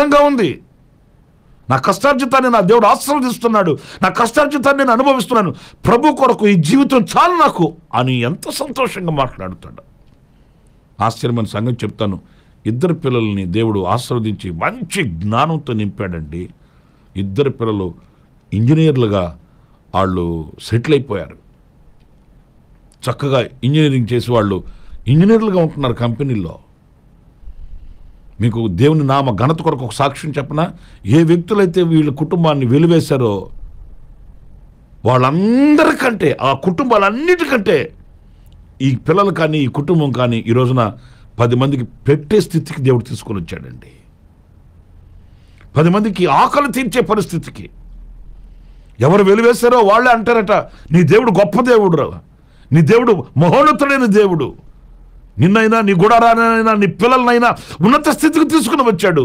ఉంది. నా కష్టార్జితాన్ని నా దేవుడు ఆశీర్వదిస్తున్నాడు, నా కష్టార్జితాన్ని నేను అనుభవిస్తున్నాను, ప్రభు కొరకు ఈ జీవితం చాలు నాకు అని ఎంత సంతోషంగా మాట్లాడుతాడు. ఆశ్చర్యమైన సంగతి చెప్తాను. ఇద్దరు పిల్లల్ని దేవుడు ఆశీర్వదించి మంచి జ్ఞానంతో నింపాడండి. ఇద్దరు పిల్లలు ఇంజనీర్లుగా వాళ్ళు సెటిల్ అయిపోయారు. చక్కగా ఇంజనీరింగ్ చేసి వాళ్ళు ఇంజనీర్లుగా ఉంటున్నారు కంపెనీల్లో. మీకు దేవుని నామ ఘనత కొరకు ఒక సాక్ష్యం చెప్పనా? ఏ వ్యక్తులైతే వీళ్ళ కుటుంబాన్ని వెలివేశారో వాళ్ళందరికంటే, ఆ కుటుంబాలన్నిటికంటే ఈ పిల్లలు కానీ ఈ కుటుంబం కానీ ఈ రోజున 10 మందికి పెట్టే స్థితికి దేవుడు తీసుకొని వచ్చాడండి. 10 మందికి ఆకలి తీర్చే పరిస్థితికి. ఎవరు వెలివేశారో వాళ్ళే అంటారట, నీ దేవుడు గొప్ప దేవుడు, నీ దేవుడు మహోన్నతుడైన దేవుడు, నిన్నైనా నీ గుడారానైనా నీ పిల్లలనైనా ఉన్నత స్థితికి తీసుకుని వచ్చాడు.